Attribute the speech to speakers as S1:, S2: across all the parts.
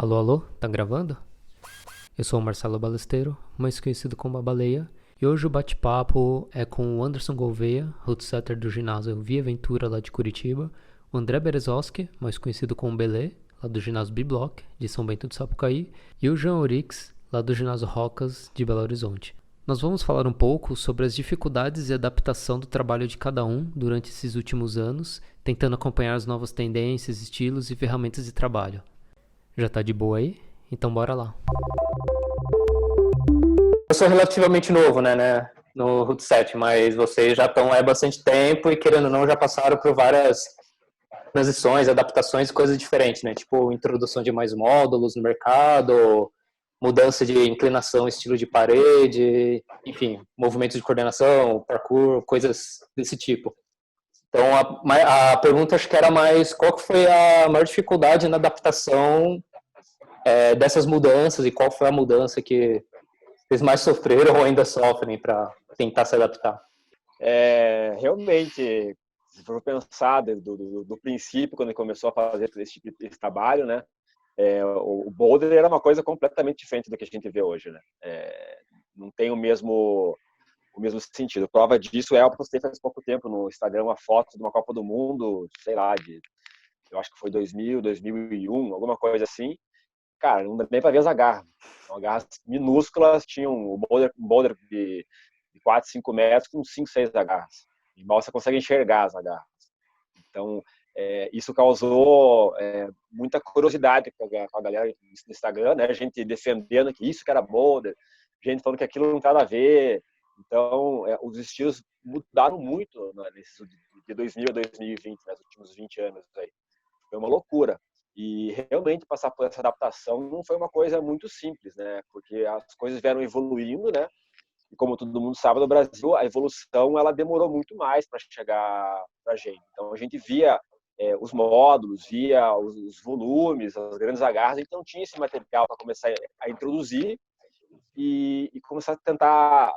S1: Alô, alô, tá gravando? Eu sou o Marcelo Balesteiro, mais conhecido como a Baleia, e hoje o bate-papo é com o Anderson Gouveia, rootsetter do ginásio Via Ventura lá de Curitiba, o André Berezowski, mais conhecido como Belê, lá do ginásio B-Block, de São Bento do Sapucaí, e o João Orix, lá do ginásio Rocas, de Belo Horizonte. Nós vamos falar um pouco sobre as dificuldades e adaptação do trabalho de cada um durante esses últimos anos, tentando acompanhar as novas tendências, estilos e ferramentas de trabalho. Já tá de boa aí? Então bora lá.
S2: Eu sou relativamente novo, né, no Root 7, mas vocês já estão há bastante tempo e, querendo ou não, já passaram por várias transições, adaptações e coisas diferentes, né? Tipo, introdução de mais módulos no mercado, mudança de inclinação, estilo de parede, enfim, movimentos de coordenação, parkour, coisas desse tipo. Então, a pergunta acho que era mais qual que foi a maior dificuldade na adaptação dessas mudanças e qual foi a mudança que vocês mais sofreram ou ainda sofrem para tentar se adaptar?
S3: Realmente, se for pensar do princípio, quando ele começou a fazer esse tipo de trabalho, né? O boulder era uma coisa completamente diferente do que a gente vê hoje, né? Não tem o mesmo sentido. Prova disso eu postei faz pouco tempo no Instagram uma foto de uma Copa do Mundo, sei lá, eu acho que foi 2000, 2001, alguma coisa assim. Cara, não dá nem para ver as agarras. São agarras minúsculas, tinham um boulder de 4, 5 metros com 5, 6 agarras. E mal você consegue enxergar as agarras. Então, isso causou muita curiosidade com a galera no Instagram, né? A gente defendendo que isso que era boulder, gente falando que aquilo não tem nada a ver. Então, os estilos mudaram muito, né, de 2000 a 2020, né, nos últimos 20 anos aí. Foi uma loucura. E realmente passar por essa adaptação não foi uma coisa muito simples, né? Porque as coisas vieram evoluindo, né? E como todo mundo sabe, no Brasil a evolução ela demorou muito mais para chegar para a gente. Então a gente via os módulos, via os volumes, as grandes agarras, então tinha esse material para começar a introduzir e começar a tentar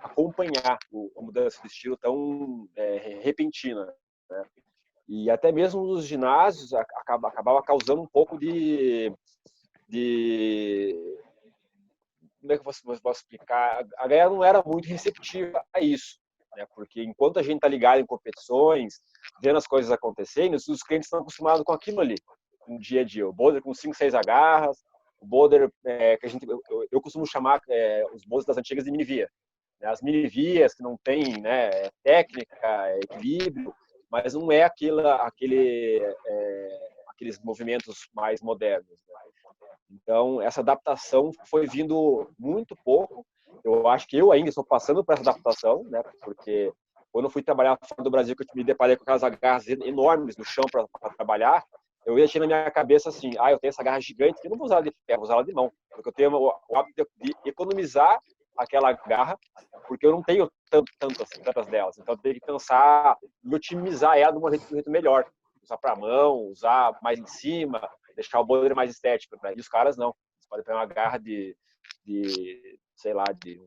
S3: acompanhar a mudança de estilo tão repentina, né? E até mesmo nos ginásios acabava causando um pouco de como é que eu posso explicar? A galera não era muito receptiva a isso, né? Porque enquanto a gente está ligado em competições, vendo as coisas acontecendo, os clientes estão acostumados com aquilo ali, no dia a dia. O boulder com 5, 6 agarras, o boulder que eu costumo chamar os boulders das antigas de minivia. Né? As minivias que não tem, né, técnica, equilíbrio, mas não é aqueles movimentos mais modernos. Né? Então, essa adaptação foi vindo muito pouco. Eu acho que eu ainda estou passando por essa adaptação, né? Porque quando eu fui trabalhar fora do Brasil, que eu me deparei com aquelas agarras enormes no chão para trabalhar, eu ia tinha na minha cabeça assim, eu tenho essa garra gigante que eu não vou usar ela de pé, vou usar ela de mão. Porque eu tenho o hábito de economizar aquela garra, porque eu não tenho tantas delas. Então, eu tenho que pensar em otimizar ela de um jeito melhor. Usar para a mão, usar mais em cima, deixar o boulder mais estético. Né? E os caras não. Eles podem pegar uma garra sei lá, de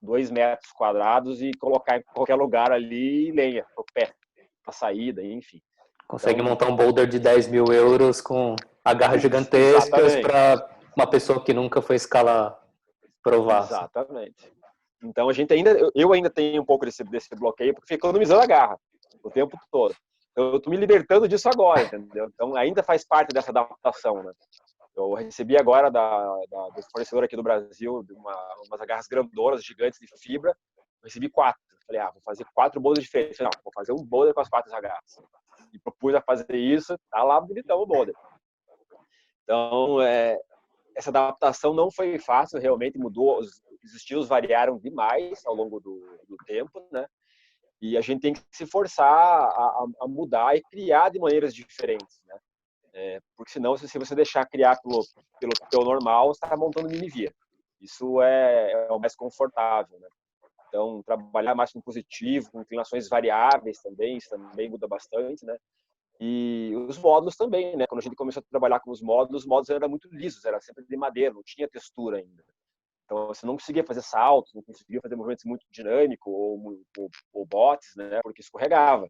S3: 2 metros quadrados e colocar em qualquer lugar ali e lenha, pro pé, pra saída, enfim.
S2: Consegue
S3: Então,
S2: montar um boulder de 10 mil euros com agarras gigantescas
S3: exatamente.
S2: para uma pessoa que nunca foi escalar provar. Assim.
S3: Exatamente. Então a gente eu ainda tenho um pouco desse bloqueio porque fico economizando a garra o tempo todo. Então, eu estou me libertando disso agora, entendeu? Então ainda faz parte dessa adaptação, né? Eu recebi agora do fornecedor aqui do Brasil umas agarras grandonas, gigantes de fibra. Eu recebi 4. Falei, vou fazer 4 boulders diferentes. Falei, não, vou fazer um boulder com as 4 agarras. E propus a fazer isso, tá lá bonitão o boulder. Então, essa adaptação não foi fácil, realmente mudou, os estilos variaram demais ao longo do tempo, né? E a gente tem que se forçar a mudar e criar de maneiras diferentes, né? Porque senão, se você deixar criar pelo normal, você está montando minivia. Isso é o mais confortável, né? Então, trabalhar mais com positivo, com inclinações variáveis também, isso também muda bastante, né? E os módulos também, né? Quando a gente começou a trabalhar com os módulos eram muito lisos, era sempre de madeira, não tinha textura ainda. Então, você não conseguia fazer saltos, não conseguia fazer movimentos muito dinâmicos ou botes, né? Porque escorregava.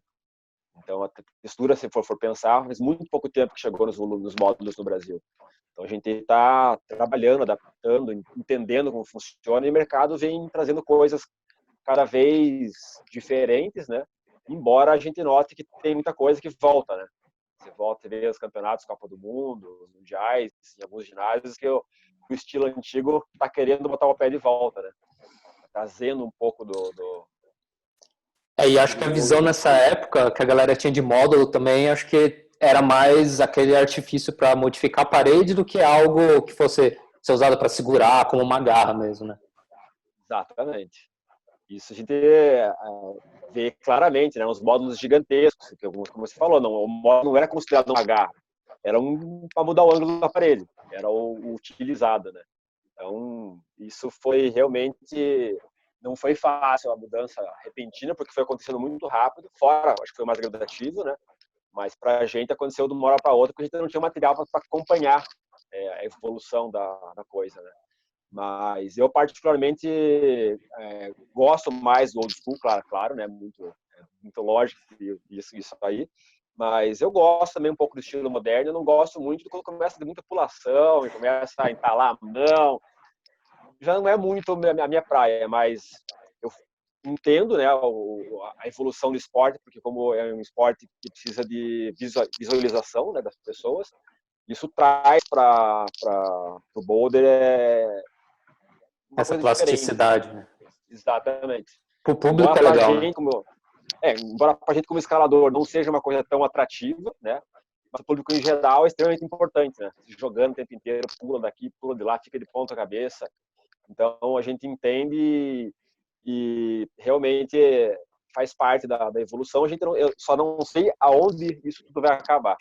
S3: Então, a textura, se for pensar, faz muito pouco tempo que chegou nos módulos no Brasil. Então, a gente está trabalhando, adaptando, entendendo como funciona, e o mercado vem trazendo coisas cada vez diferentes, né? Embora a gente note que tem muita coisa que volta, né? Você volta a ver os campeonatos, Copa do Mundo, os mundiais, em alguns ginásios, que o estilo antigo está querendo botar o pé de volta, né? Trazendo um pouco
S2: E acho que a visão nessa época que a galera tinha de módulo também, acho que era mais aquele artifício para modificar a parede do que algo que fosse ser usado para segurar, como uma garra mesmo, né?
S3: Exatamente. Isso a gente vê claramente, né? Os módulos gigantescos, que, como você falou, não, o módulo não era considerado uma garra, era para mudar o ângulo da parede, era o utilizado, né? Então, isso foi realmente, não foi fácil a mudança repentina, porque foi acontecendo muito rápido, fora, acho que foi mais gradativo, né? Mas para a gente aconteceu de uma hora para outra, porque a gente não tinha material para acompanhar a evolução da coisa, né? Mas eu particularmente gosto mais do old school, claro, né? Muito lógico isso aí. Mas eu gosto também um pouco do estilo moderno. Eu não gosto muito quando começa a ter muita pulação e começa a entalar a mão. Já não é muito a minha praia, mas eu entendo, né, a evolução do esporte, porque como é um esporte que precisa de visualização, né, das pessoas, isso traz para o boulder uma
S2: Essa
S3: coisa diferente.
S2: plasticidade, né?
S3: Exatamente.
S2: Pro público
S3: Embora
S2: é
S3: para a
S2: legal, né?
S3: gente, embora para a gente como escalador não seja uma coisa tão atrativa, né? Mas o público em geral é extremamente importante, né? Jogando o tempo inteiro, pula daqui, pula de lá, fica de ponta cabeça. Então a gente entende e realmente faz parte da evolução. Eu só não sei aonde isso tudo vai acabar,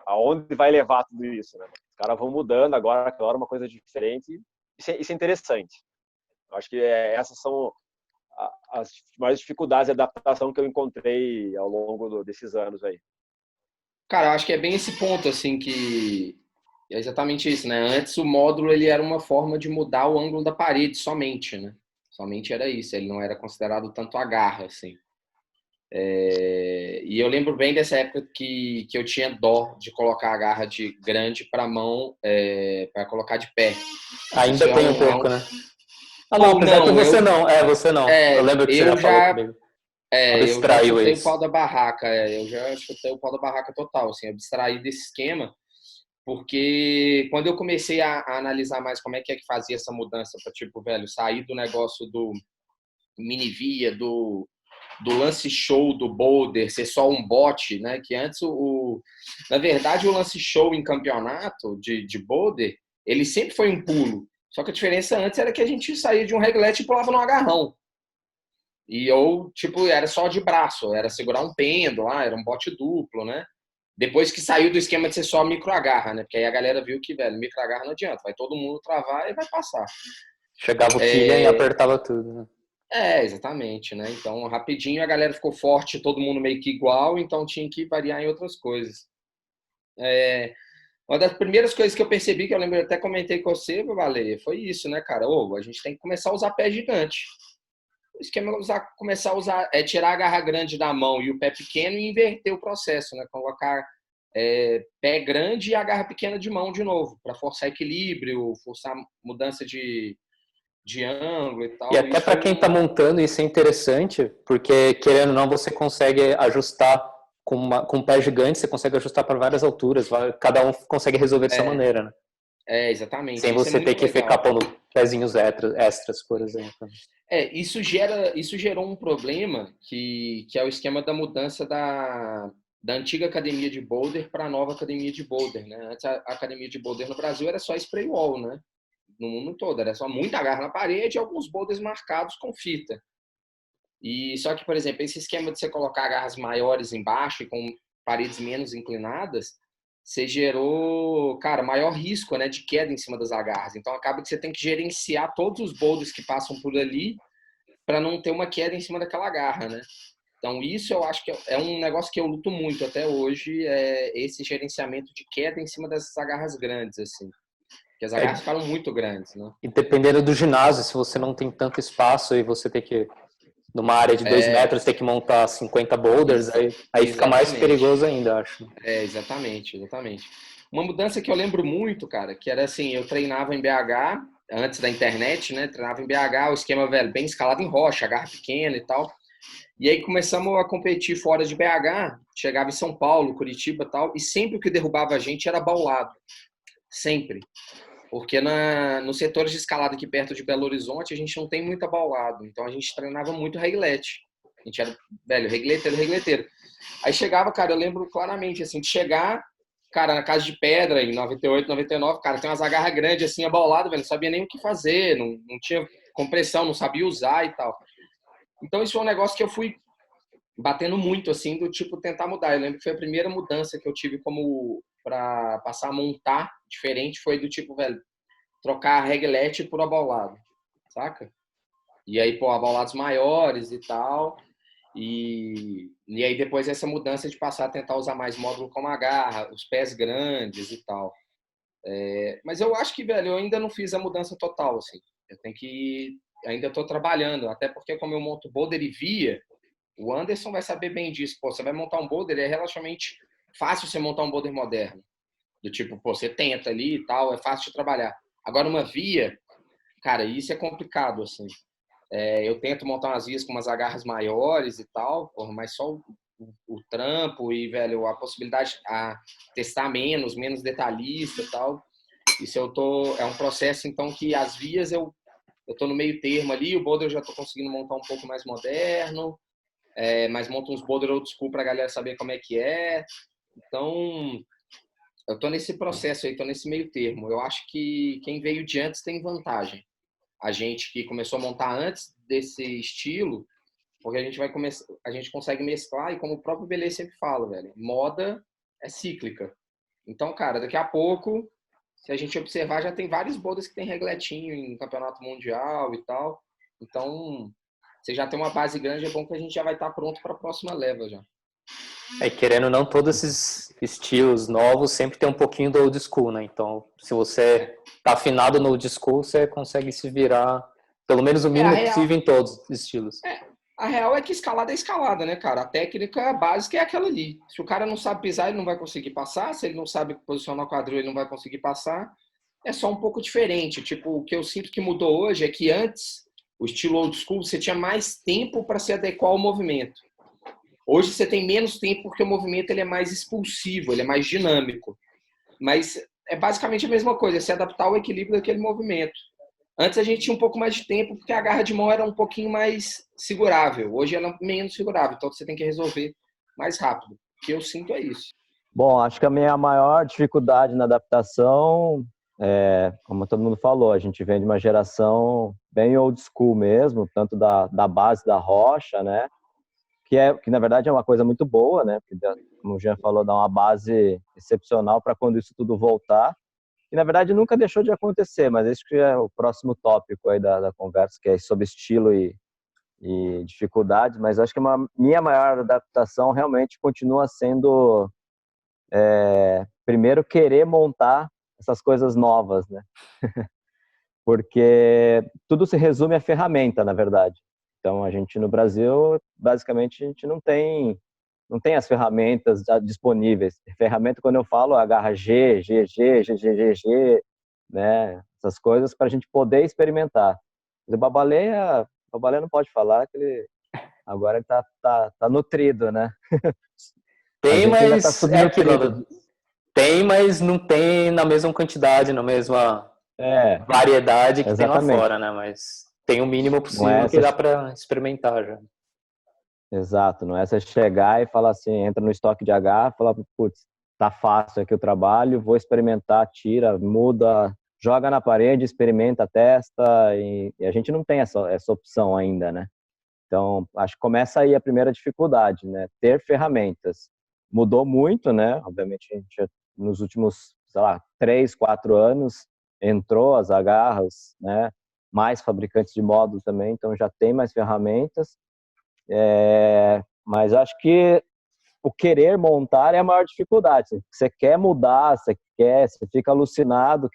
S3: aonde vai levar tudo isso, né? Os caras vão mudando agora uma coisa diferente. Isso é interessante. Eu acho que essas são as maiores dificuldades de adaptação que eu encontrei ao longo desses anos aí.
S4: Cara, eu acho que é bem esse ponto, assim, que é exatamente isso, né? Antes o módulo ele era uma forma de mudar o ângulo da parede somente, né? Somente era isso, ele não era considerado tanto a garra, assim. E eu lembro bem dessa época que eu tinha dó de colocar a garra de grande para mão, para colocar de pé.
S2: Ainda
S4: Isso
S2: tem um pouco, né? Ah, não,
S4: Ou
S2: apesar que
S4: não,
S2: você não. Você não. Eu lembro que você já
S4: eu
S2: falou
S4: já
S2: comigo.
S4: eu já
S2: Abstraiu
S4: chutei o pau
S2: isso.
S4: da barraca, eu já chutei o pau da barraca total, assim, abstraí desse esquema, porque quando eu comecei a analisar mais como é que fazia essa mudança para, tipo, velho, sair do negócio do minivia, do lance show do boulder ser só um bote, né? Que antes na verdade o lance show em campeonato de boulder, ele sempre foi um pulo. Só que a diferença antes era que a gente saía de um reglete e pulava no agarrão. Tipo, era só de braço, era segurar um pêndulo, era um bote duplo, né? Depois que saiu do esquema de ser só micro agarra, né? Porque aí a galera viu que, velho, micro agarra não adianta, vai todo mundo travar e vai passar.
S2: Chegava o Killian e apertava tudo, né?
S4: Exatamente, né? Então, rapidinho a galera ficou forte, todo mundo meio que igual, então tinha que variar em outras coisas. Uma das primeiras coisas que eu percebi, que eu lembro, eu até comentei com você, Valer, foi isso, né, cara? A gente tem que começar a usar pé gigante. O esquema é começar a usar, tirar a garra grande da mão e o pé pequeno e inverter o processo, né? Colocar pé grande e a garra pequena de mão de novo, para forçar equilíbrio, forçar mudança de ângulo e tal.
S2: E até para quem está montando, isso é interessante, porque querendo ou não, você consegue ajustar com um pé gigante, você consegue ajustar para várias alturas, cada um consegue resolver dessa maneira, né?
S4: Exatamente.
S2: Sem
S4: Isso
S2: você
S4: é
S2: ter
S4: muito
S2: que ficar
S4: legal.
S2: pondo pezinhos extras, por exemplo.
S4: Isso gerou um problema que é o esquema da mudança da antiga academia de boulder para a nova academia de boulder, né? Antes a academia de boulder no Brasil era só spray wall, né? No mundo todo, era só muita garra na parede e alguns boulders marcados com fita. E só que, por exemplo, esse esquema de você colocar garras maiores embaixo e com paredes menos inclinadas, você gerou, cara, maior risco, né, de queda em cima das agarras. Então acaba que você tem que gerenciar todos os boulders que passam por ali para não ter uma queda em cima daquela garra, né? Então isso eu acho que é um negócio que eu luto muito até hoje, é esse gerenciamento de queda em cima dessas agarras grandes, assim. Porque as agarras ficaram muito grandes, né?
S2: E dependendo do ginásio, se você não tem tanto espaço e você tem que numa área de 2 metros, ter que montar 50 boulders, aí fica mais perigoso ainda, acho.
S4: Exatamente. Uma mudança que eu lembro muito, cara, que era assim, eu treinava em BH, antes da internet, né? Treinava em BH, o esquema, velho, bem escalado em rocha, agarra pequena e tal. E aí começamos a competir fora de BH, chegava em São Paulo, Curitiba e tal, e sempre o que derrubava a gente era baulado. Sempre. Porque nos setores de escalada aqui perto de Belo Horizonte, a gente não tem muito abaulado. Então a gente treinava muito reglete. A gente era, velho, regleteiro. Aí chegava, cara, eu lembro claramente, assim, de chegar, cara, na Casa de Pedra, em 98, 99, cara, tem umas agarras grandes, assim, abaulado, velho, não sabia nem o que fazer, não tinha compressão, não sabia usar e tal. Então isso foi um negócio que eu fui batendo muito, assim, do tipo tentar mudar. Eu lembro que foi a primeira mudança que eu tive como para passar a montar diferente, foi do tipo, velho, trocar a reglete por abaulado, saca? E aí, pô, abaulados maiores e tal. E aí depois essa mudança de passar a tentar usar mais módulo como a garra, os pés grandes e tal. Mas eu acho que, velho, eu ainda não fiz a mudança total, assim. Eu tenho que... Ainda estou trabalhando, até porque como eu monto boulder e via, o Anderson vai saber bem disso. Pô, você vai montar um boulder, é relativamente fácil você montar um boulder moderno. Do tipo, pô, você tenta ali e tal, é fácil de trabalhar. Agora, uma via, cara, isso é complicado, assim. Eu tento montar umas vias com umas agarras maiores e tal, porra, mas só o trampo e, velho, a possibilidade a testar menos detalhista e tal. Isso é um processo, então, que as vias eu tô no meio termo ali, o boulder eu já tô conseguindo montar um pouco mais moderno, mas monto uns boulder old school pra galera saber como é que é. Então, eu tô nesse processo aí, tô nesse meio termo. Eu acho que quem veio de antes tem vantagem. A gente que começou a montar antes desse estilo, porque a gente consegue mesclar e como o próprio Belê sempre fala, velho, moda é cíclica. Então, cara, daqui a pouco, se a gente observar, já tem vários boulders que tem regletinho em campeonato mundial e tal. Então, você já tem uma base grande, é bom que a gente já vai estar pronto para a próxima leva já.
S2: Querendo ou não, todos esses estilos novos sempre tem um pouquinho do old school, né? Então, se você tá afinado no old school, você consegue se virar pelo menos o mínimo possível em todos os estilos.
S4: A real é que escalada é escalada, né, cara? A técnica básica é aquela ali. Se o cara não sabe pisar, ele não vai conseguir passar. Se ele não sabe posicionar o quadril, ele não vai conseguir passar. É só um pouco diferente. Tipo, o que eu sinto que mudou hoje é que antes, o estilo old school, você tinha mais tempo para se adequar ao movimento. Hoje você tem menos tempo porque o movimento ele é mais expulsivo, ele é mais dinâmico. Mas é basicamente a mesma coisa, é se adaptar ao equilíbrio daquele movimento. Antes a gente tinha um pouco mais de tempo porque a garra de mão era um pouquinho mais segurável. Hoje ela é menos segurável, então você tem que resolver mais rápido. O que eu sinto é isso.
S5: Bom, acho que a minha maior dificuldade na adaptação como todo mundo falou, a gente vem de uma geração bem old school mesmo, tanto da base da rocha, né? Que na verdade é uma coisa muito boa, né? Porque, como o Jean falou, dá uma base excepcional para quando isso tudo voltar. E na verdade nunca deixou de acontecer, mas esse que é o próximo tópico aí da conversa, que é sobre estilo e dificuldades. Mas acho que minha maior adaptação realmente continua sendo primeiro querer montar essas coisas novas, né? Porque tudo se resume à ferramenta, na verdade. Então, a gente no Brasil, basicamente, a gente não tem as ferramentas disponíveis. Ferramenta, quando eu falo, agarra G, GG, GGGG, né? Essas coisas para a gente poder experimentar. O Babaleia não pode falar, que ele agora ele tá nutrido, né?
S2: Tem, mas é aquilo. Tem, mas não tem na mesma quantidade, na mesma variedade que exatamente. Tem lá fora, né? Mas tem o mínimo possível que dá para experimentar já.
S5: Exato, não é você chegar e falar assim, entra no estoque de H, falar, putz, tá fácil aqui o trabalho, vou experimentar, tira, muda, joga na parede, experimenta, testa, e a gente não tem essa opção ainda, né? Então, acho que começa aí a primeira dificuldade, né? Ter ferramentas. Mudou muito, né? Obviamente, a gente nos últimos, sei lá, 3, 4 anos, entrou as agarras, né? Mais fabricantes de módulos também, então já tem mais ferramentas. Mas acho que o querer montar é a maior dificuldade. Você quer mudar, você fica alucinado,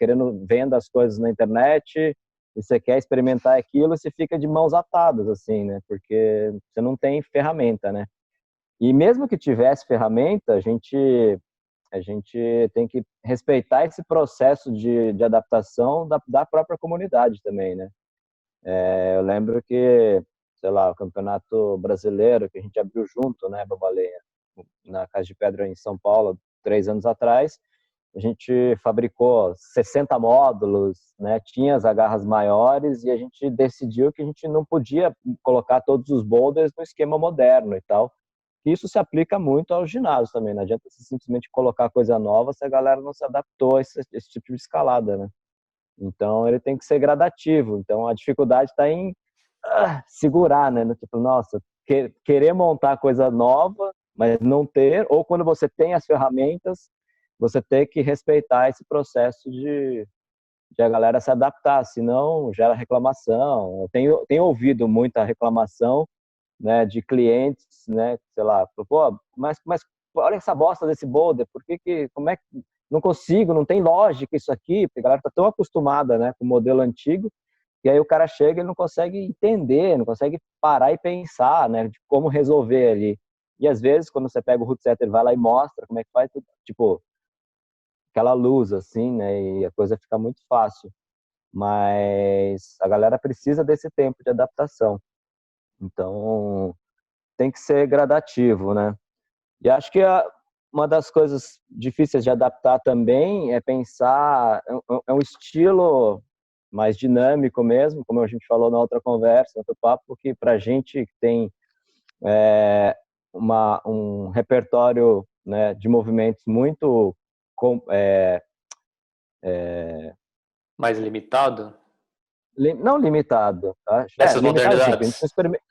S5: vendo as coisas na internet, e você quer experimentar aquilo, você fica de mãos atadas, assim, né? Porque você não tem ferramenta, né? E mesmo que tivesse ferramenta, a gente tem que respeitar esse processo de adaptação da própria comunidade também, né? Eu lembro que, sei lá, o Campeonato Brasileiro, que a gente abriu junto, né, Babaleia, na Casa de Pedra em São Paulo, 3 anos atrás, a gente fabricou 60 módulos, né, tinha as agarras maiores e a gente decidiu que a gente não podia colocar todos os boulders no esquema moderno e tal. Isso se aplica muito ao ginásio também, não adianta você simplesmente colocar coisa nova se a galera não se adaptou a esse tipo de escalada, né? Então ele tem que ser gradativo. Então a dificuldade está em segurar, né? Tipo, nossa, querer montar coisa nova, mas não ter, ou quando você tem as ferramentas, você ter que respeitar esse processo de a galera se adaptar, senão gera reclamação. Eu tenho ouvido muita reclamação, né, de clientes, né, sei lá, pô, mas olha essa bosta desse boulder, como é que não consigo, não tem lógica isso aqui, porque a galera tá tão acostumada, né, com o modelo antigo, e aí o cara chega e não consegue entender, não consegue parar e pensar, né, de como resolver ali. E às vezes, quando você pega o root setter, vai lá e mostra como é que faz, tipo, aquela luz, assim, né, e a coisa fica muito fácil. Mas a galera precisa desse tempo de adaptação. Então, tem que ser gradativo, né? E acho que uma das coisas difíceis de adaptar também é pensar, é um estilo mais dinâmico mesmo, como a gente falou na outra conversa, no outro papo, que pra gente que tem um repertório, né, de movimentos muito
S2: Mais limitado?
S5: não limitado, tá?
S2: Dessas
S5: Limitado sim, porque a gente
S2: modernidades?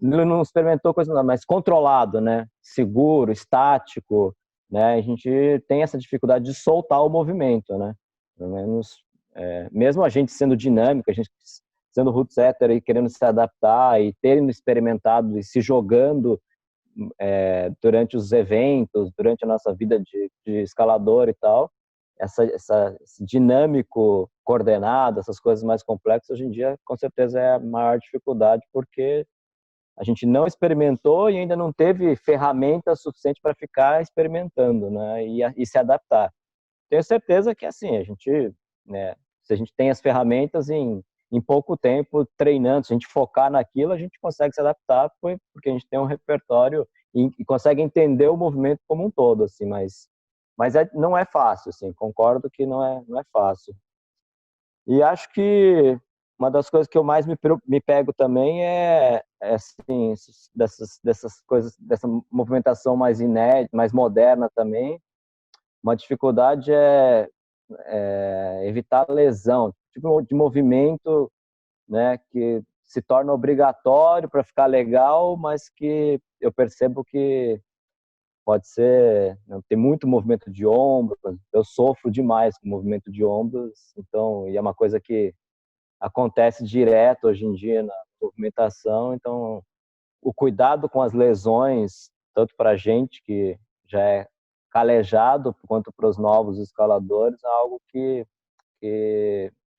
S5: não experimentou coisa não, mas controlado, né? Seguro, estático, né? A gente tem essa dificuldade de soltar o movimento, né? Pelo menos, mesmo a gente sendo dinâmico, a gente sendo root setter e querendo se adaptar e tendo experimentado e se jogando durante os eventos, durante a nossa vida de escalador e tal, esse dinâmico coordenado, essas coisas mais complexas, hoje em dia, com certeza, é a maior dificuldade, porque a gente não experimentou e ainda não teve ferramenta suficiente para ficar experimentando, né? E se adaptar. Tenho certeza que, assim, a gente, né, se a gente tem as ferramentas em pouco tempo treinando, se a gente focar naquilo, a gente consegue se adaptar, porque a gente tem um repertório e consegue entender o movimento como um todo, assim, mas não é fácil, assim, concordo que não é fácil. E acho que uma das coisas que eu mais me pego também assim, dessas coisas, dessa movimentação mais inédita, mais moderna também. Uma dificuldade é evitar lesão, tipo de movimento, né, que se torna obrigatório para ficar legal, mas que eu percebo que pode ser, né, tem muito movimento de ombros, eu sofro demais com movimento de ombros, então, e é uma coisa que acontece direto hoje em dia na movimentação, então o cuidado com as lesões, tanto para a gente que já é calejado, quanto para os novos escaladores, é algo que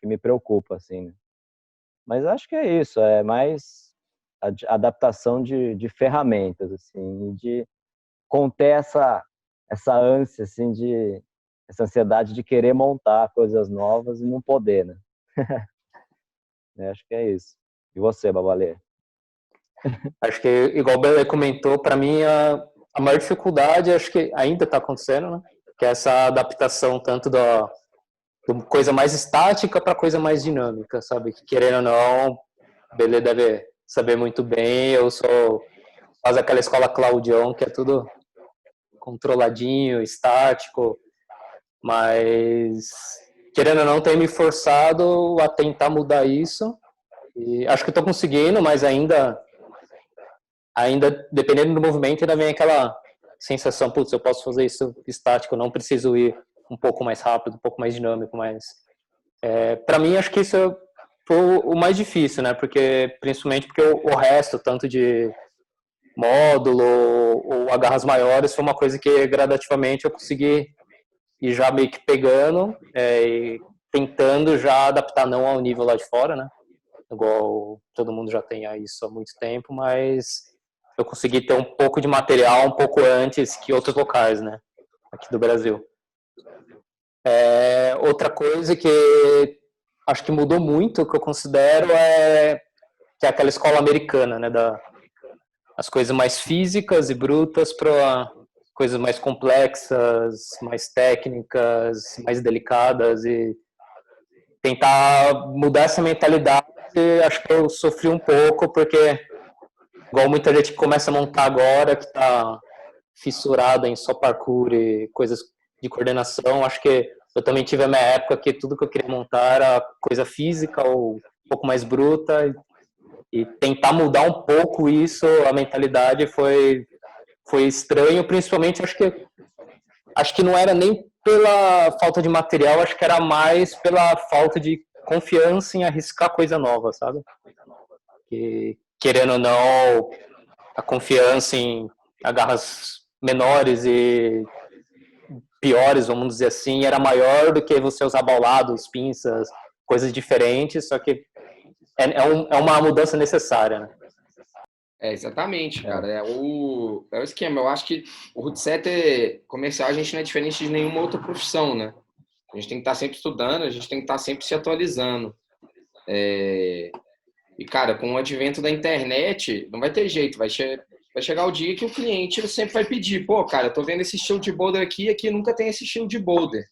S5: me preocupa, assim, né? Mas acho que é isso, é mais a adaptação de ferramentas, assim, de conter essa ânsia, assim, essa ansiedade de querer montar coisas novas e não poder, né? Acho que é isso. E você, Babalê?
S2: Acho que, igual o Bele comentou, para mim a maior dificuldade, acho que ainda está acontecendo, né? Que é essa adaptação tanto da coisa mais estática para coisa mais dinâmica, sabe? Que, querendo ou não, o Bele deve saber muito bem. Eu sou faz aquela escola Claudião, que é tudo controladinho, estático, mas querendo ou não, tenho me forçado a tentar mudar isso. E acho que estou conseguindo, mas ainda dependendo do movimento, ainda vem aquela sensação, putz, eu posso fazer isso estático, não preciso ir um pouco mais rápido, um pouco mais dinâmico, mas para mim acho que isso foi o mais difícil, né? Principalmente porque o resto, tanto de módulo ou agarras maiores, foi uma coisa que gradativamente eu consegui ir já meio que pegando, e tentando já adaptar não ao nível lá de fora, né? Igual todo mundo já tem isso há muito tempo, mas eu consegui ter um pouco de material um pouco antes que outros locais, né? Aqui do Brasil. Outra coisa que acho que mudou muito, que eu considero, que é aquela escola americana, né? As coisas mais físicas e brutas para coisas mais complexas, mais técnicas, mais delicadas, e tentar mudar essa mentalidade. Acho que eu sofri um pouco, porque igual muita gente que começa a montar agora, que está fissurada em só parkour e coisas de coordenação, acho que eu também tive a minha época que tudo que eu queria montar era coisa física ou um pouco mais bruta, e tentar mudar um pouco isso, a mentalidade foi estranho, principalmente acho que não era nem pela falta de material, acho que era mais pela falta de confiança em arriscar coisa nova, sabe? Que, querendo ou não, a confiança em agarras menores e piores, vamos dizer assim, era maior do que você usar baulados, pinças, coisas diferentes, só que é uma mudança necessária, né?
S4: Exatamente, cara. É o esquema. Eu acho que o root setter comercial a gente não é diferente de nenhuma outra profissão, né? A gente tem que estar sempre estudando, a gente tem que estar sempre se atualizando. E, cara, com o advento da internet, não vai ter jeito. Vai chegar o dia que o cliente sempre vai pedir, pô, cara, eu tô vendo esse estilo de boulder aqui nunca tem esse estilo de boulder,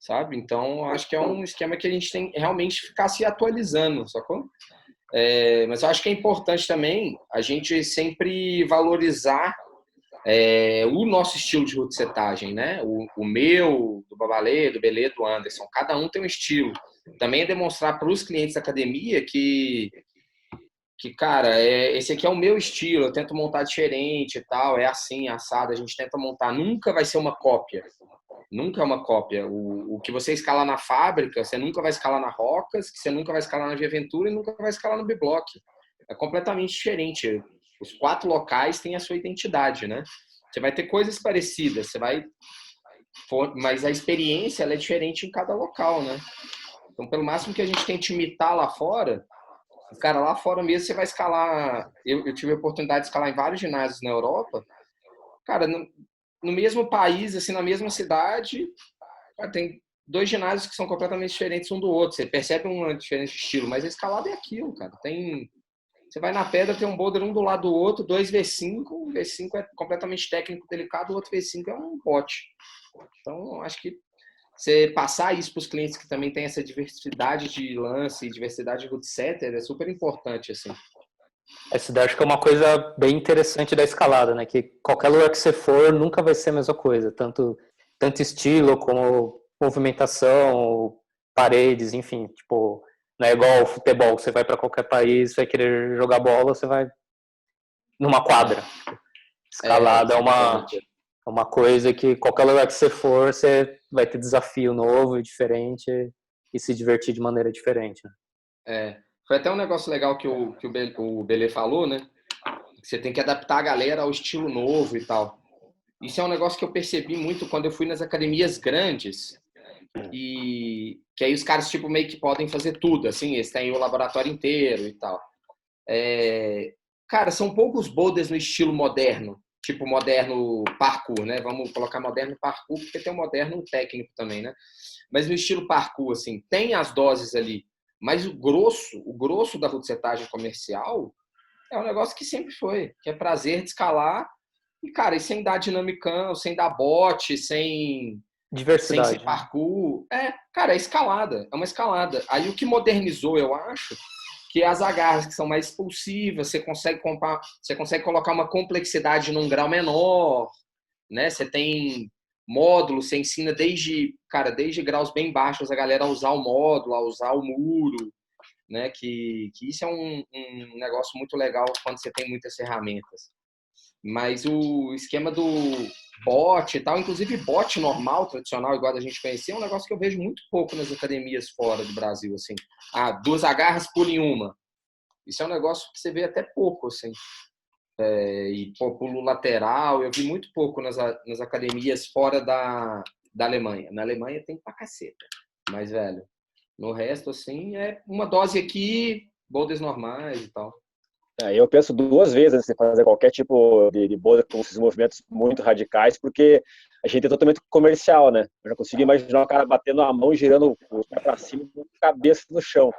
S4: sabe? Então, acho que é um esquema que a gente tem que realmente ficar se atualizando, sacou? Mas eu acho que é importante também a gente sempre valorizar o nosso estilo de rootsetagem, né? O meu, do Babalê, do Belê, do Anderson. Cada um tem um estilo. Também é demonstrar para os clientes da academia que cara, esse aqui é o meu estilo, eu tento montar diferente e tal, é assim, assado, a gente tenta montar. Nunca vai ser uma cópia. Nunca é uma cópia. O que você escala na fábrica, você nunca vai escalar na Rocas, que você nunca vai escalar na Viaventura e nunca vai escalar no B-Block. É completamente diferente. Os 4 locais têm a sua identidade, né? Você vai ter coisas parecidas, mas a experiência ela é diferente em cada local, né? Então, pelo máximo que a gente tente imitar lá fora, cara, lá fora mesmo você vai escalar. Eu tive a oportunidade de escalar em vários ginásios na Europa. Cara, no mesmo país, assim, na mesma cidade, cara, tem 2 ginásios que são completamente diferentes um do outro. Você percebe uma diferença de estilo, mas a escalada é aquilo, cara. Você vai na pedra, tem um boulder um do lado do outro, 2 V5. O V5 é completamente técnico, delicado, o outro V5 é um bote. Então, acho que você passar isso para os clientes que também tem essa diversidade de lance, diversidade de root setter, é super importante, assim.
S2: Essa daí acho que é uma coisa bem interessante da escalada, né? Que qualquer lugar que você for nunca vai ser a mesma coisa, tanto estilo como movimentação, paredes, enfim, tipo, não é igual ao futebol, você vai para qualquer país, vai querer jogar bola, você vai numa quadra. Escalada é uma coisa que qualquer lugar que você for, você vai ter desafio novo e diferente e se divertir de maneira diferente, né?
S4: Foi até um negócio legal que o Belê falou, né? Que você tem que adaptar a galera ao estilo novo e tal. Isso é um negócio que eu percebi muito quando eu fui nas academias grandes e que aí os caras tipo meio que podem fazer tudo, assim, eles têm o laboratório inteiro e tal. Cara, são poucos boulders no estilo moderno, tipo moderno parkour, né? Vamos colocar moderno parkour porque tem o moderno técnico também, né? Mas no estilo parkour, assim, tem as doses ali, mas o grosso da rootsetagem comercial é um negócio que sempre foi, que é prazer de escalar e, cara, e sem dar dinamicão, sem dar bote, sem ser
S2: Diversidade, né?
S4: parkour. Cara, é escalada, é uma escalada. Aí o que modernizou, eu acho, que as agarras que são mais expulsivas, você consegue colocar uma complexidade num grau menor, né? Você tem módulo, você ensina desde graus bem baixos a galera a usar o módulo, a usar o muro, né? Que isso é um negócio muito legal quando você tem muitas ferramentas. Mas o esquema do bot e tal, inclusive bot normal, tradicional, igual a gente conhecia, é um negócio que eu vejo muito pouco nas academias fora do Brasil, assim. 2 agarras, pule uma. Isso é um negócio que você vê até pouco, assim. E pulo lateral, eu vi muito pouco nas academias fora da Alemanha. Na Alemanha tem pra caceta. Mas, velho, No resto, assim, é uma dose aqui, boulders normais e tal.
S3: Eu penso duas vezes antes de fazer qualquer tipo de boulder com esses movimentos muito radicais, porque a gente é totalmente comercial, né? Eu já consigo imaginar o cara batendo a mão, girando o pé para cima, com a cabeça no chão.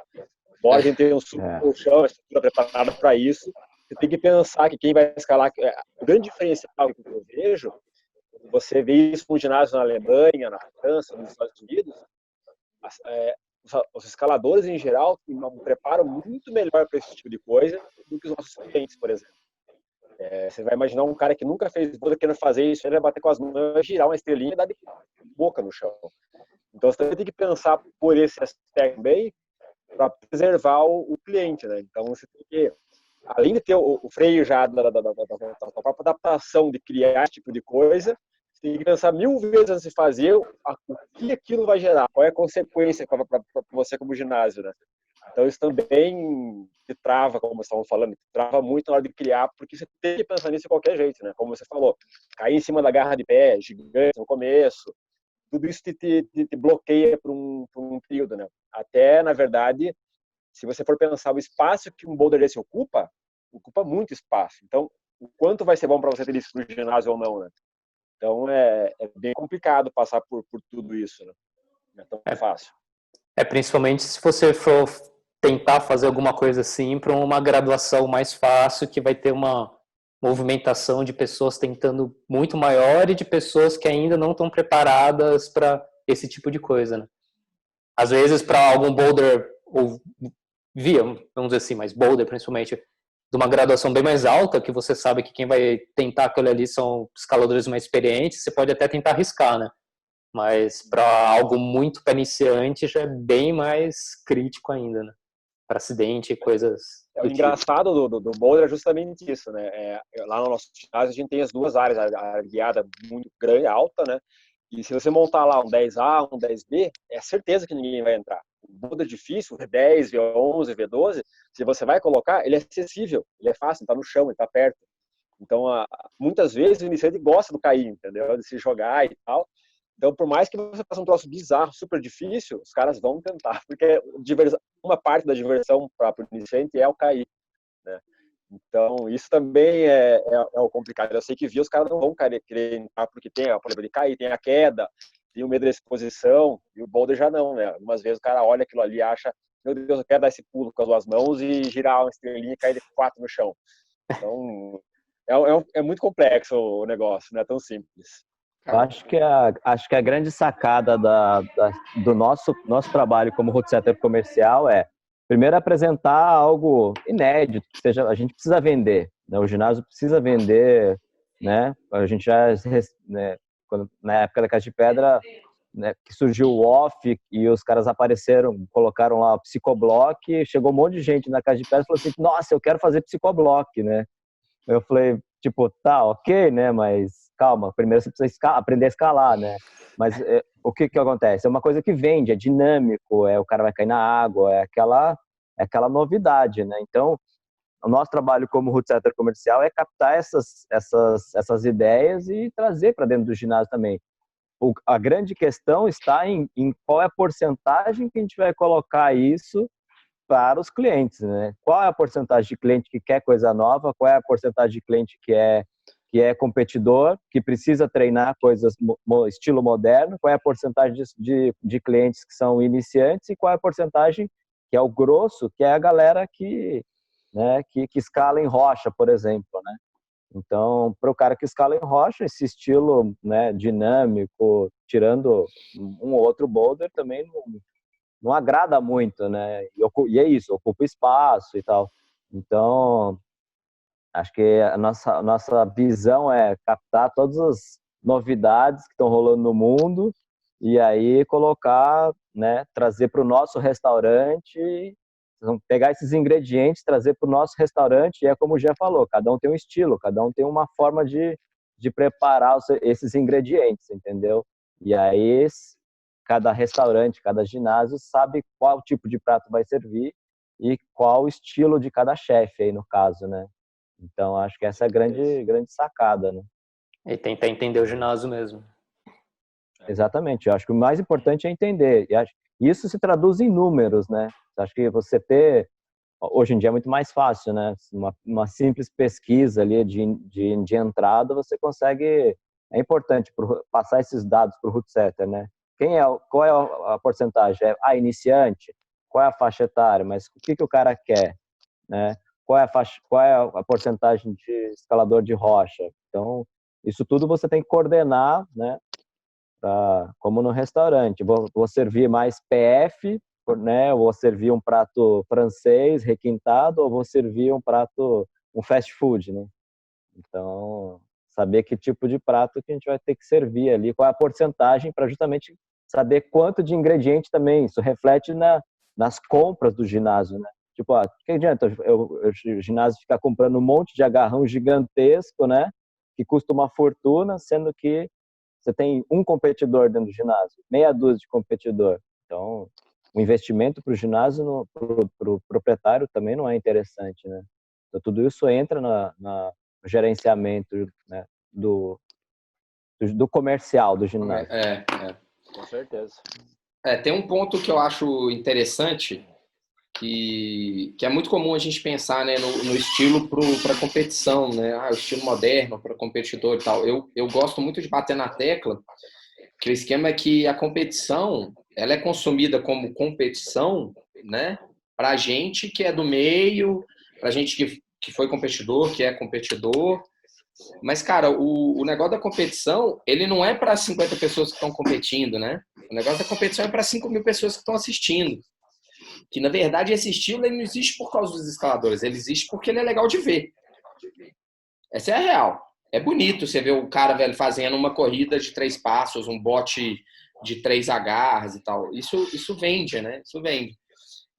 S3: Embora a gente tenha um super colchão, a estrutura preparada para isso, você tem que pensar que quem vai escalar... O grande diferencial que eu vejo, você vê isso com ginásio na Alemanha, na França, nos Estados Unidos, os escaladores, em geral, têm um preparo muito melhor para esse tipo de coisa do que os nossos clientes, por exemplo. Você vai imaginar um cara que nunca fez boulder querendo fazer isso, ele vai bater com as mãos, girar uma estrelinha e dar de boca no chão. Então, você também tem que pensar por esse aspecto também para preservar o cliente, né? Então, você tem que, além de ter o freio já da própria adaptação de criar esse tipo de coisa, você tem que pensar 1000 vezes antes de fazer o que aquilo vai gerar, qual é a consequência para você como ginásio, né? Então, isso também te trava, como vocês estavam falando, te trava muito na hora de criar, porque você tem que pensar nisso de qualquer jeito, né? Como você falou, cair em cima da garra de pé, gigante no começo, tudo isso te bloqueia por um período, né? Até, na verdade, se você for pensar o espaço que um boulder desse ocupa muito espaço. Então, o quanto vai ser bom para você ter isso no ginásio ou não, né? Então, é bem complicado passar por tudo isso, né? Não é tão fácil.
S2: Principalmente se você for tentar fazer alguma coisa assim para uma graduação mais fácil, que vai ter uma movimentação de pessoas tentando muito maior e de pessoas que ainda não estão preparadas para esse tipo de coisa, né? Às vezes, para algum boulder, ou vamos dizer assim, mas boulder principalmente, de uma graduação bem mais alta, que você sabe que quem vai tentar aquilo ali são escaladores mais experientes, você pode até tentar arriscar, né? Mas para algo muito para iniciante já é bem mais crítico ainda, né? Para acidente e coisas
S3: O engraçado do boulder é justamente isso, né? Lá no nosso ginásio a gente tem as duas áreas, a área guiada muito grande, alta, né? E se você montar lá um 10A, um 10B, é certeza que ninguém vai entrar. O boulder difícil, V10, V11, V12, se você vai colocar, ele é acessível, ele é fácil, está no chão, ele está perto. Então, muitas vezes o iniciante gosta do cair, entendeu? De se jogar e tal. Então, por mais que você faça um troço bizarro, super difícil, os caras vão tentar, porque uma parte da diversão para o iniciante é o cair, né? Então, isso também é o complicado. Eu sei que os caras não vão querer entrar porque tem a problema de cair, tem a queda, tem o medo da exposição, e o boulder já não, né? Algumas vezes o cara olha aquilo ali e acha, meu Deus, eu quero dar esse pulo com as duas mãos e girar uma estrelinha e cair de 4 no chão. Então, é muito complexo o negócio, não é tão simples.
S5: Eu acho que a grande sacada do nosso trabalho como road setter comercial é, primeiro, apresentar algo inédito, que seja, a gente precisa vender, né? O ginásio precisa vender, né? A gente já, né, na época da Casa de Pedra, né, que surgiu o off e os caras apareceram, colocaram lá o psicoblock, chegou um monte de gente na Casa de Pedra e falou assim, nossa, eu quero fazer psicoblock, né? Eu falei, tipo, tá, ok, né, mas calma, primeiro você precisa aprender a escalar, né? Mas o que acontece? É uma coisa que vende, é dinâmico, o cara vai cair na água, é aquela novidade, né? Então, o nosso trabalho como road setter comercial é captar essas ideias e trazer para dentro do ginásio também. A grande questão está em qual é a porcentagem que a gente vai colocar isso para os clientes, né? Qual é a porcentagem de cliente que quer coisa nova, qual é a porcentagem de cliente que é competidor, que precisa treinar coisas estilo moderno, qual é a porcentagem de clientes que são iniciantes e qual é a porcentagem que é o grosso, que é a galera que escala em rocha, por exemplo, né? Então, para o cara que escala em rocha, esse estilo, né, dinâmico, tirando um ou outro boulder, também não agrada muito, né? E é isso, ocupa espaço e tal. Então, acho que a nossa visão é captar todas as novidades que estão rolando no mundo e aí colocar, né, trazer para o nosso restaurante, pegar esses ingredientes, trazer para o nosso restaurante, e é como o Jean falou, cada um tem um estilo, cada um tem uma forma de preparar esses ingredientes, entendeu? E aí cada restaurante, cada ginásio sabe qual tipo de prato vai servir e qual o estilo de cada chefe aí no caso, né? Então acho que essa é a grande sacada, né?
S2: E tentar entender o ginásio mesmo.
S5: Exatamente. Eu acho que o mais importante é entender. Isso se traduz em números, né? Acho que você ter, hoje em dia é muito mais fácil, né? Uma simples pesquisa ali de entrada, você consegue, é importante passar esses dados para o root setter, né? Qual é a porcentagem? É iniciante? Qual é a faixa etária? Mas o que o cara quer, né? Qual é a porcentagem de escalador de rocha? Então, isso tudo você tem que coordenar, né? Como no restaurante. Vou servir mais PF, né? Vou servir um prato francês requintado ou vou servir um fast food, né? Então, saber que tipo de prato que a gente vai ter que servir ali, qual é a porcentagem, para justamente saber quanto de ingrediente também. Isso reflete nas compras do ginásio, né? Tipo, que adianta o ginásio ficar comprando um monte de agarrão gigantesco, né? Que custa uma fortuna, sendo que você tem um competidor dentro do ginásio, meia dúzia de competidor. Então, o investimento para o ginásio, para o proprietário, também não é interessante, né? Então, tudo isso entra no gerenciamento, né, do comercial do ginásio.
S3: Com certeza.
S4: Tem um ponto que eu acho interessante, que é muito comum a gente pensar, né, no estilo para competição, né? O estilo moderno para competidor e tal. Eu gosto muito de bater na tecla que o esquema é que a competição ela é consumida como competição, né? Para a gente que é do meio, para a gente que foi competidor, que é competidor. Mas, cara, o negócio da competição, ele não é para 50 pessoas que estão competindo, né? O negócio da competição é para 5.000 pessoas que estão assistindo. Que, na verdade, esse estilo ele não existe por causa dos escaladores, ele existe porque ele é legal de ver. Essa é a real. É bonito você ver o cara, velho, fazendo uma corrida de 3 passos, um bote de 3 agarras e tal. Isso vende, né? Isso vende.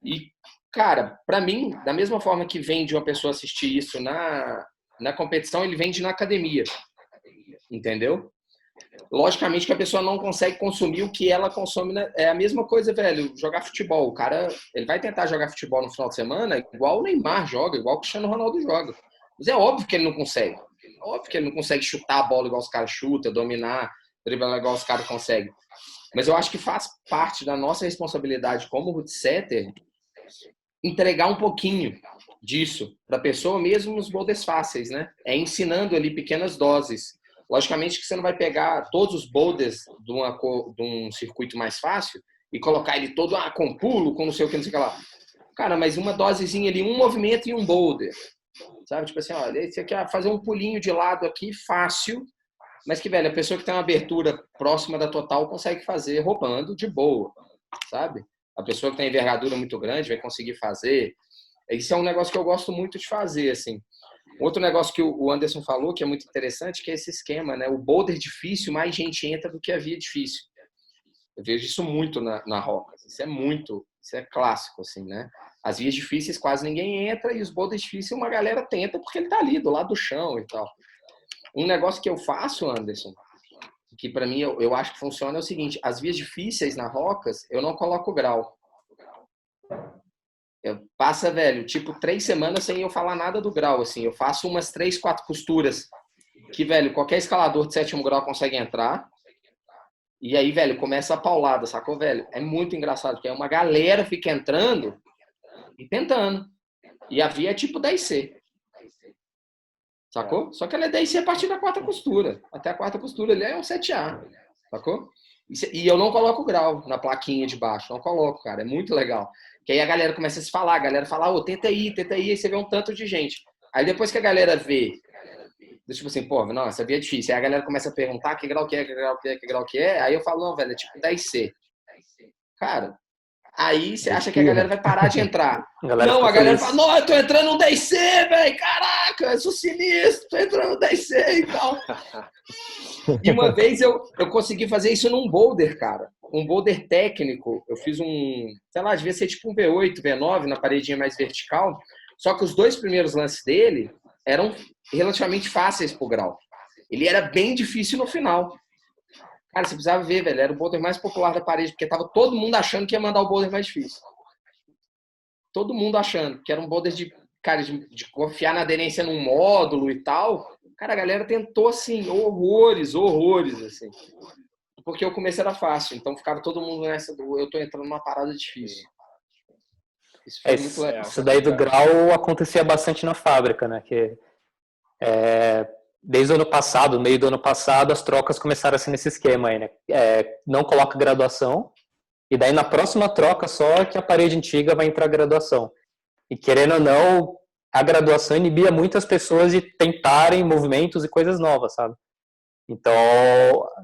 S4: E, cara, para mim, da mesma forma que vende uma pessoa assistir isso na competição, ele vende na academia. Entendeu? Logicamente que a pessoa não consegue consumir o que ela consome. É a mesma coisa, velho, jogar futebol. O cara, ele vai tentar jogar futebol no final de semana igual o Neymar joga, igual o Cristiano Ronaldo joga. Mas é óbvio que ele não consegue. É óbvio que ele não consegue chutar a bola igual os caras chutam, dominar, driblar igual os caras conseguem. Mas eu acho que faz parte da nossa responsabilidade como root setter entregar um pouquinho disso para a pessoa, mesmo nos boulders fáceis, né? É ensinando ali pequenas doses. Logicamente que você não vai pegar todos os boulders de um circuito mais fácil e colocar ele todo com pulo, com não sei o que, não sei o que lá. Cara, mas uma dosezinha ali, um movimento e um boulder. Sabe? Tipo assim, olha, esse aqui é fazer um pulinho de lado aqui, fácil, mas que, velho, a pessoa que tem uma abertura próxima da total consegue fazer roubando de boa, sabe? A pessoa que tem envergadura muito grande vai conseguir fazer. Isso é um negócio que eu gosto muito de fazer, assim. Outro negócio que o Anderson falou, que é muito interessante, que é esse esquema, né? O boulder difícil, mais gente entra do que a via difícil. Eu vejo isso muito na Rocas. Isso é clássico, assim, né? As vias difíceis quase ninguém entra e os boulders difíceis uma galera tenta porque ele tá ali, do lado do chão e tal. Um negócio que eu faço, Anderson, que para mim eu acho que funciona é o seguinte: as vias difíceis na Rocas, eu não coloco grau. Passa, velho, tipo 3 semanas sem eu falar nada do grau, assim. Eu faço umas 3, 4 costuras que, velho, qualquer escalador de 7º grau consegue entrar. E aí, velho, começa a paulada, sacou, velho? É muito engraçado, porque aí uma galera fica entrando e tentando. E a via é tipo 10C. Sacou? Só que ela é 10C a partir da 4ª costura. Até a 4ª costura ali é um 7A. Sacou? E eu não coloco grau na plaquinha de baixo. Não coloco, cara. É muito legal. Que aí a galera começa a se falar. A galera fala, ô, tenta aí. Aí você vê um tanto de gente. Aí depois que a galera vê, tipo assim, pô, não, essa via é difícil. Aí a galera começa a perguntar que grau que é, que grau que é, que grau que é. Aí eu falo, não, velho, é tipo 10C. Cara, aí você acha que a galera vai parar de entrar. Não, a galera fala, não, eu tô entrando no 10C, velho, caraca, eu sou sinistro, tô entrando no 10C e tal. E uma vez eu consegui fazer isso num boulder, cara. Um boulder técnico. Eu fiz sei lá, devia ser tipo um V8, V9, na paredinha mais vertical. Só que os 2 primeiros lances dele eram relativamente fáceis pro grau. Ele era bem difícil no final. Cara, você precisava ver, velho. Era o boulder mais popular da parede, porque tava todo mundo achando que ia mandar o boulder mais difícil. Todo mundo achando que era um boulder cara, de confiar na aderência num módulo e tal. Cara, a galera tentou, assim, horrores, assim. porque o começo era fácil, então ficava todo mundo nessa do eu tô entrando numa parada difícil. Isso foi muito legal.
S2: Isso daí do grau acontecia bastante na fábrica, né? Que desde o ano passado, meio do ano passado, as trocas começaram a ser nesse esquema aí, né? Não coloca graduação, e daí na próxima troca só que a parede antiga vai entrar a graduação. E querendo ou não, a graduação inibia muitas pessoas de tentarem movimentos e coisas novas, sabe? Então,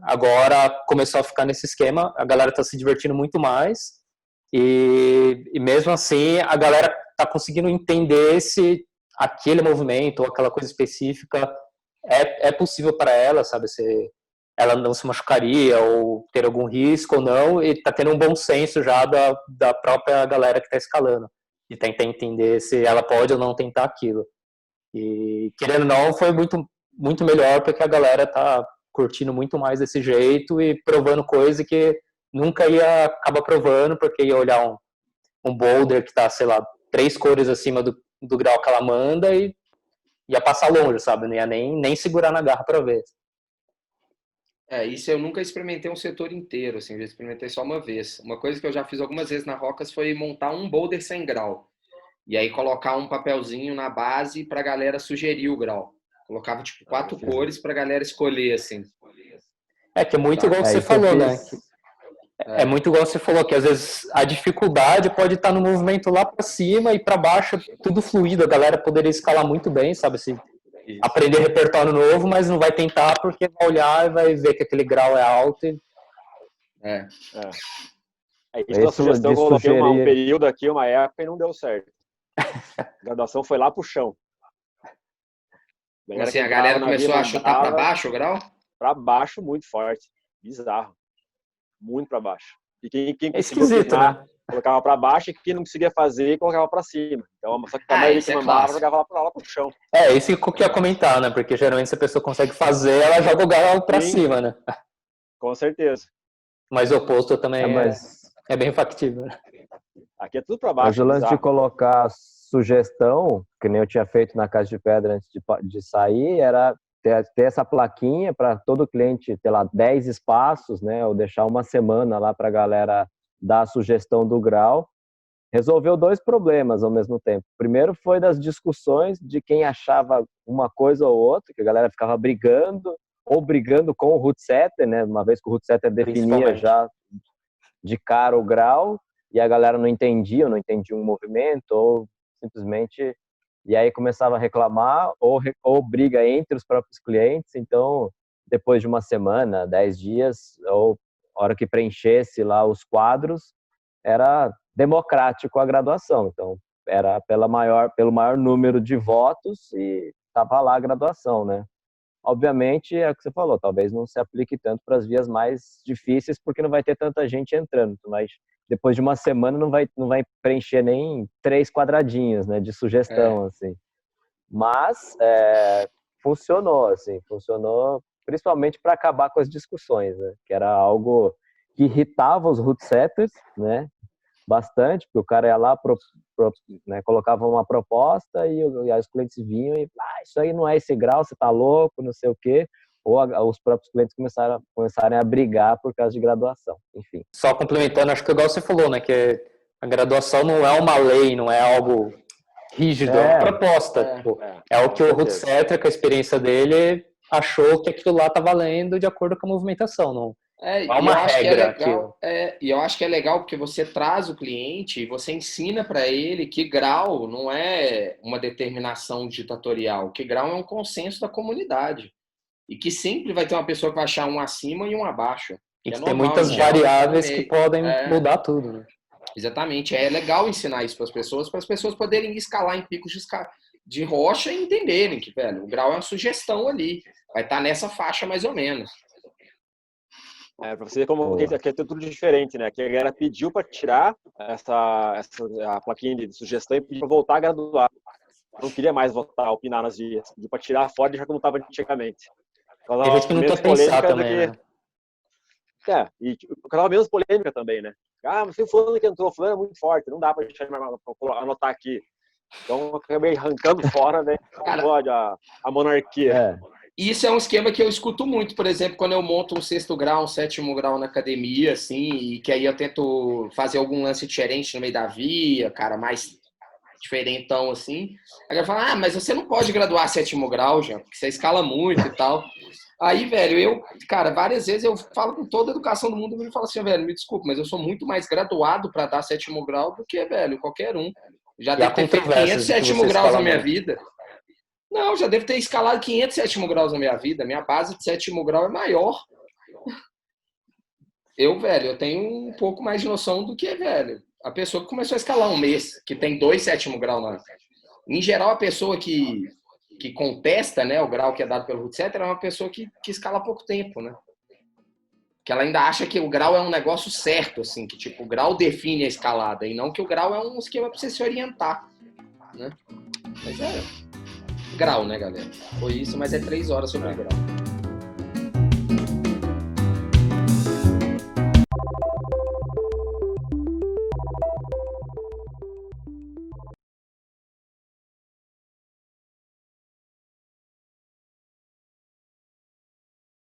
S2: agora começou a ficar nesse esquema, a galera está se divertindo muito mais, e mesmo assim a galera está conseguindo entender se aquele movimento ou aquela coisa específica é possível para ela, sabe? Se ela não se machucaria ou ter algum risco ou não, e está tendo um bom senso já da própria galera que está escalando, de tentar entender se ela pode ou não tentar aquilo. E querendo ou não, foi muito, muito melhor porque a galera tá curtindo muito mais desse jeito e provando coisa que nunca ia acabar provando, porque ia olhar um boulder que tá, sei lá, 3 cores acima do grau que ela manda e ia passar longe, sabe? Não ia nem segurar na garra para ver.
S4: Isso eu nunca experimentei um setor inteiro, assim, eu já experimentei só uma vez. Uma coisa que eu já fiz algumas vezes na Rocas foi montar um boulder sem grau. E aí colocar um papelzinho na base pra galera sugerir o grau. Colocava, tipo, 4 cores pra galera escolher, assim.
S2: Que é muito igual que você falou, né? É muito igual você falou, que às vezes a dificuldade pode estar no movimento lá para cima e para baixo, tudo fluido, a galera poderia escalar muito bem, sabe? Assim, aprender repertório novo, mas não vai tentar porque vai olhar e vai ver que aquele grau é alto.
S3: Isso da sugestão, eu coloquei um período aqui, uma época, e não deu certo. A graduação foi lá pro chão.
S4: Assim, a galera começou a chutar para baixo o grau?
S3: Para baixo, muito forte. Bizarro. Muito para baixo. E quem
S2: conseguiu pinar,
S3: né? Colocava para baixo, e quem não conseguia fazer, colocava para cima. Então, só que a maioria que mandava, jogava lá pro chão.
S2: Isso que eu ia comentar, né? Porque geralmente se a pessoa consegue fazer, ela joga o grau para cima, né?
S3: Com certeza.
S2: Mas o oposto também é bem factível.
S3: Aqui é tudo para baixo.
S5: Mas o lance de colocar sugestão, que nem eu tinha feito na Casa de Pedra antes de sair, era ter essa plaquinha para todo cliente ter lá 10 espaços, né? Ou deixar uma semana lá para a galera dar a sugestão do grau. Resolveu 2 problemas ao mesmo tempo. Primeiro foi das discussões de quem achava uma coisa ou outra, que a galera ficava brigando, ou brigando com o root setter, né? Uma vez que o root setter definia já de cara o grau, e a galera não entendia um movimento, ou simplesmente... E aí começava a reclamar, ou briga entre os próprios clientes. Então, depois de uma semana, 10 dias, ou a hora que preenchesse lá os quadros, era democrático a graduação. Então, era pelo maior número de votos e estava lá a graduação, né? Obviamente, é o que você falou, talvez não se aplique tanto para as vias mais difíceis, porque não vai ter tanta gente entrando, mas depois de uma semana não vai preencher nem 3 quadradinhos, né, de sugestão, assim. Mas funcionou principalmente para acabar com as discussões, né, que era algo que irritava os root setters, né, bastante, porque o cara ia lá, né, colocava uma proposta e aí os clientes vinham e isso aí não é esse grau, você tá louco, não sei o quê. Ou os próprios clientes começarem a brigar por causa de graduação, enfim.
S2: Só complementando, acho que igual você falou, né, que a graduação não é uma lei, não é algo rígido, é uma proposta. É o que o root setter, com a experiência dele, achou que aquilo lá tá valendo de acordo com a movimentação, não é uma regra.
S4: E eu acho que é legal porque você traz o cliente e você ensina para ele que grau não é uma determinação ditatorial, que grau é um consenso da comunidade. E que sempre vai ter uma pessoa que vai achar um acima e um abaixo.
S2: E que tem muitas variáveis que podem mudar tudo, né?
S4: Exatamente. É legal ensinar isso para as pessoas poderem escalar em picos de rocha e entenderem que, velho, o grau é uma sugestão ali. Vai estar nessa faixa mais ou menos.
S3: Para você ver como aqui é tudo diferente, né? Que a galera pediu para tirar a plaquinha de sugestão e pediu para voltar a graduar. Não queria mais votar, opinar nas vias. Pediu para tirar fora e deixar como estava antigamente.
S2: Tem gente que não quer pensar também, né?
S3: E causava menos polêmica também, né? Mas se o fulano que entrou, o fulano é muito forte, não dá pra deixar anotar aqui. Então eu acabei arrancando fora, né? A monarquia.
S4: Isso é um esquema que eu escuto muito, por exemplo, quando eu monto um 6º grau, um 7º grau na academia, assim, e que aí eu tento fazer algum lance diferente no meio da via, cara, mais diferentão, assim. Aí eu falo, mas você não pode graduar 7º grau, já, porque você escala muito e tal. Aí, velho, cara, várias vezes eu falo com toda a educação do mundo, e falo assim, velho, me desculpa, mas eu sou muito mais graduado para dar 7º grau do que, velho, qualquer um. Já devo ter feito 500 7º graus na minha vida. Não, já devo ter escalado 500 7º graus na minha vida. Minha base de 7º grau é maior. Eu tenho um pouco mais de noção do que, velho, a pessoa que começou a escalar um mês, que tem 2 7º grau lá. Em geral, a pessoa que contesta, né, o grau que é dado pelo Root Setter é uma pessoa que escala há pouco tempo, né? Que ela ainda acha que o grau é um negócio certo, assim, que tipo, o grau define a escalada, e não que o grau é um esquema para você se orientar, né? Mas grau, né, galera? Foi isso, mas é 3 horas sobre grau.